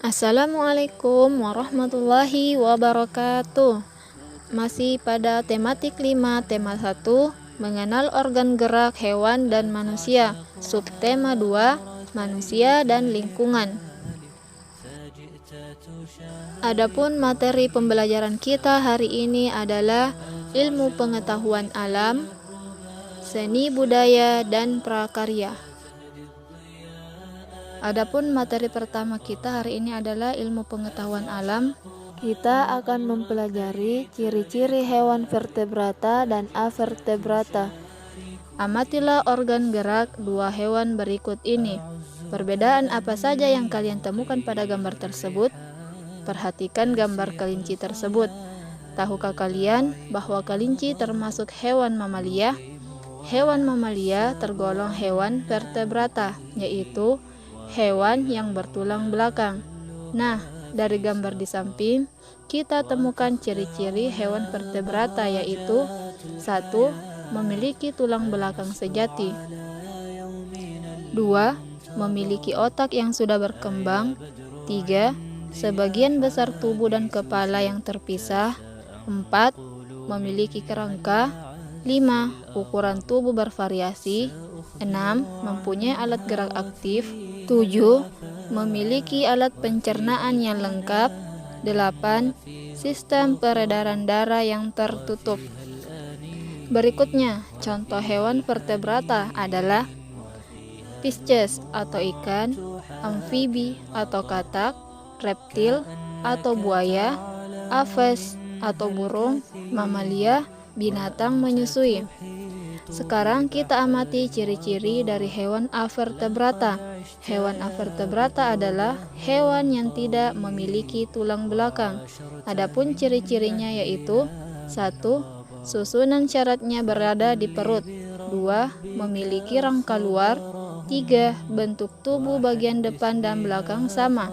Assalamualaikum warahmatullahi wabarakatuh. Masih pada tematik 5, tema 1, mengenal organ gerak hewan dan manusia. Subtema 2, manusia dan lingkungan. Adapun materi pembelajaran kita hari ini adalah ilmu pengetahuan alam, seni budaya, dan prakarya. Adapun materi pertama kita hari ini adalah ilmu pengetahuan alam. Kita akan mempelajari ciri-ciri hewan vertebrata dan avertebrata. Amatilah organ gerak dua hewan berikut ini. Perbedaan apa saja yang kalian temukan pada gambar tersebut? Perhatikan gambar kelinci tersebut. Tahukah kalian bahwa kelinci termasuk hewan mamalia? Hewan mamalia tergolong hewan vertebrata, yaitu hewan yang bertulang belakang. Nah, dari gambar di samping, kita temukan ciri-ciri hewan vertebrata, yaitu 1. Memiliki tulang belakang sejati. 2. Memiliki otak yang sudah berkembang. 3. Sebagian besar tubuh dan kepala yang terpisah. 4. Memiliki kerangka. 5. Ukuran tubuh bervariasi. 6. Mempunyai alat gerak aktif. 7. Memiliki alat pencernaan yang lengkap. 8. Sistem peredaran darah yang tertutup. Berikutnya, contoh hewan vertebrata adalah Pisces atau ikan, amfibi atau katak, reptil atau buaya, aves atau burung, mamalia, binatang menyusui. Sekarang kita amati ciri-ciri dari hewan avertebrata. Hewan avertebrata adalah hewan yang tidak memiliki tulang belakang. Adapun ciri-cirinya yaitu 1. Susunan syaratnya berada di perut. 2. Memiliki rangka luar. 3. Bentuk tubuh bagian depan dan belakang sama.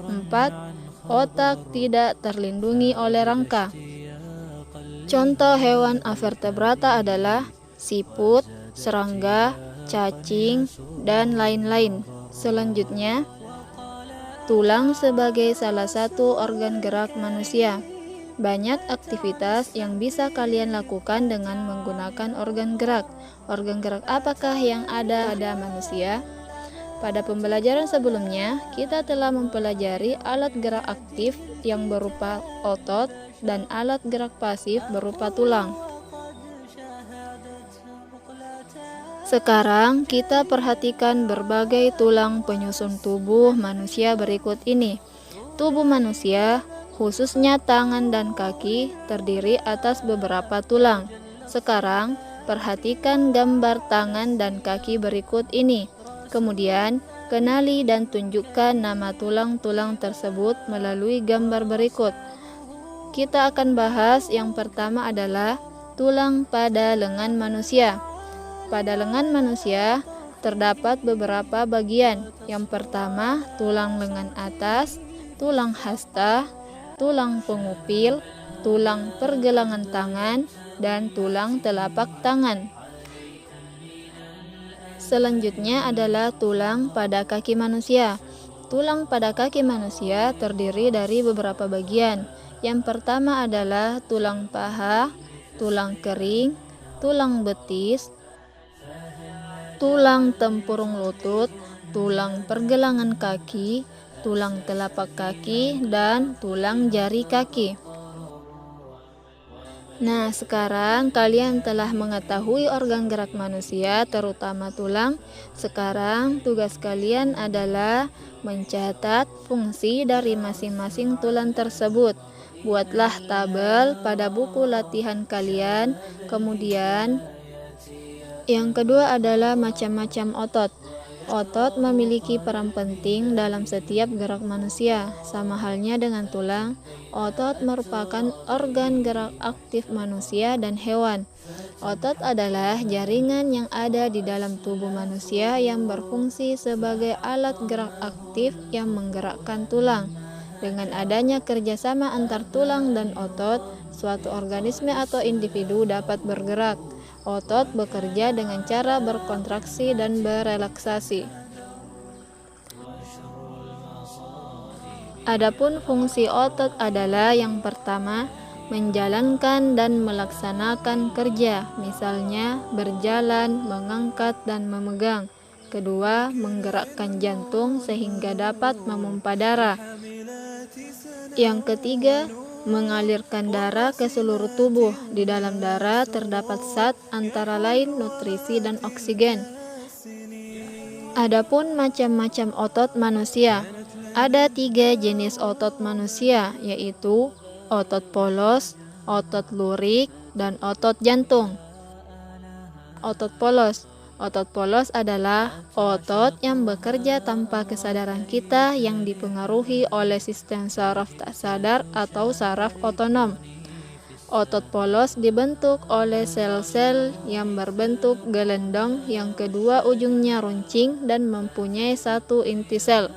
4. Otak tidak terlindungi oleh rangka. Contoh hewan avertebrata adalah siput, serangga, cacing, dan lain-lain. Selanjutnya, tulang sebagai salah satu organ gerak manusia. Banyak aktivitas yang bisa kalian lakukan dengan menggunakan organ gerak. Organ gerak apakah yang ada pada manusia? Pada pembelajaran sebelumnya, kita telah mempelajari alat gerak aktif yang berupa otot dan alat gerak pasif berupa tulang. Sekarang kita perhatikan berbagai tulang penyusun tubuh manusia berikut ini. Tubuh manusia, khususnya tangan dan kaki, terdiri atas beberapa tulang. Sekarang, perhatikan gambar tangan dan kaki berikut ini. Kemudian, kenali dan tunjukkan nama tulang-tulang tersebut melalui gambar berikut. Kita akan bahas yang pertama adalah tulang pada lengan manusia. Pada lengan manusia, terdapat beberapa bagian. Yang pertama, tulang lengan atas, tulang hasta, tulang pengupil, tulang pergelangan tangan, dan tulang telapak tangan. Selanjutnya adalah tulang pada kaki manusia. Tulang pada kaki manusia terdiri dari beberapa bagian. Yang pertama adalah tulang paha, tulang kering, tulang betis, tulang tempurung lutut, tulang pergelangan kaki, tulang telapak kaki, dan tulang jari kaki. Nah, sekarang kalian telah mengetahui organ gerak manusia, terutama tulang. Sekarang tugas kalian adalah mencatat fungsi dari masing-masing tulang tersebut. Buatlah tabel pada buku latihan kalian. Kemudian, yang kedua adalah macam-macam otot. Otot memiliki peran penting dalam setiap gerak manusia. Sama halnya dengan tulang, otot merupakan organ gerak aktif manusia dan hewan. Otot adalah jaringan yang ada di dalam tubuh manusia yang berfungsi sebagai alat gerak aktif yang menggerakkan tulang. Dengan adanya kerjasama antar tulang dan otot, suatu organisme atau individu dapat bergerak. Otot bekerja dengan cara berkontraksi dan berelaksasi. Adapun fungsi otot adalah yang pertama, menjalankan dan melaksanakan kerja, misalnya berjalan, mengangkat, dan memegang. Kedua, menggerakkan jantung sehingga dapat memompa darah. Yang ketiga, mengalirkan darah ke seluruh tubuh. Di dalam darah terdapat zat antara lain nutrisi dan oksigen. Adapun macam-macam otot manusia. Ada 3 jenis otot manusia, yaitu otot polos, otot lurik, dan otot jantung. Otot polos. Otot polos adalah otot yang bekerja tanpa kesadaran kita yang dipengaruhi oleh sistem saraf tak sadar atau saraf otonom. Otot polos dibentuk oleh sel-sel yang berbentuk gelendong yang kedua ujungnya runcing dan mempunyai satu inti sel.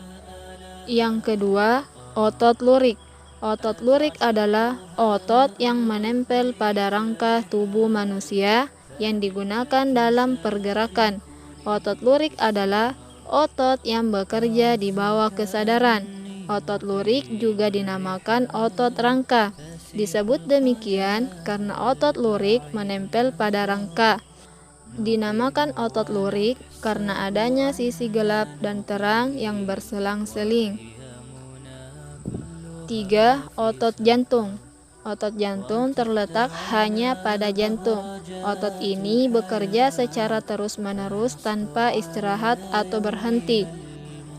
Yang kedua, otot lurik. Otot lurik adalah otot yang menempel pada rangka tubuh manusia yang digunakan dalam pergerakan. Otot lurik adalah otot yang bekerja di bawah kesadaran. Otot lurik juga dinamakan otot rangka. Disebut demikian karena otot lurik menempel pada rangka. Dinamakan otot lurik karena adanya sisi gelap dan terang yang berselang-seling. 3. Otot jantung. Otot jantung terletak hanya pada jantung. Otot ini bekerja secara terus-menerus tanpa istirahat atau berhenti.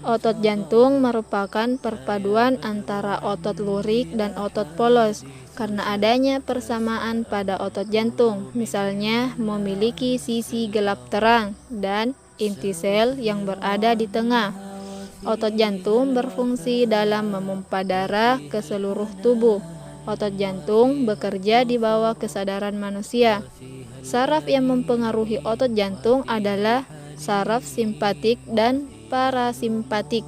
Otot jantung merupakan perpaduan antara otot lurik dan otot polos karena adanya persamaan pada otot jantung, misalnya memiliki sisi gelap terang dan inti sel yang berada di tengah. Otot jantung berfungsi dalam memompa darah ke seluruh tubuh. Otot jantung bekerja di bawah kesadaran manusia. Saraf yang mempengaruhi otot jantung adalah saraf simpatik dan parasimpatik.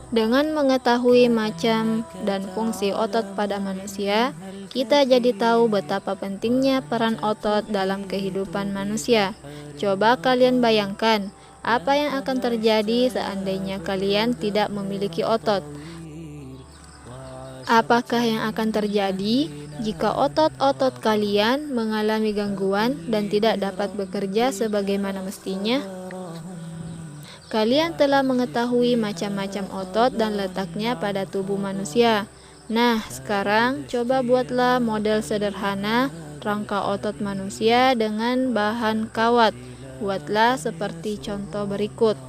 Dengan mengetahui macam dan fungsi otot pada manusia, kita jadi tahu betapa pentingnya peran otot dalam kehidupan manusia. Coba kalian bayangkan, apa yang akan terjadi seandainya kalian tidak memiliki otot? Apakah yang akan terjadi jika otot-otot kalian mengalami gangguan dan tidak dapat bekerja sebagaimana mestinya? Kalian telah mengetahui macam-macam otot dan letaknya pada tubuh manusia. Nah, sekarang coba buatlah model sederhana rangka otot manusia dengan bahan kawat. Buatlah seperti contoh berikut.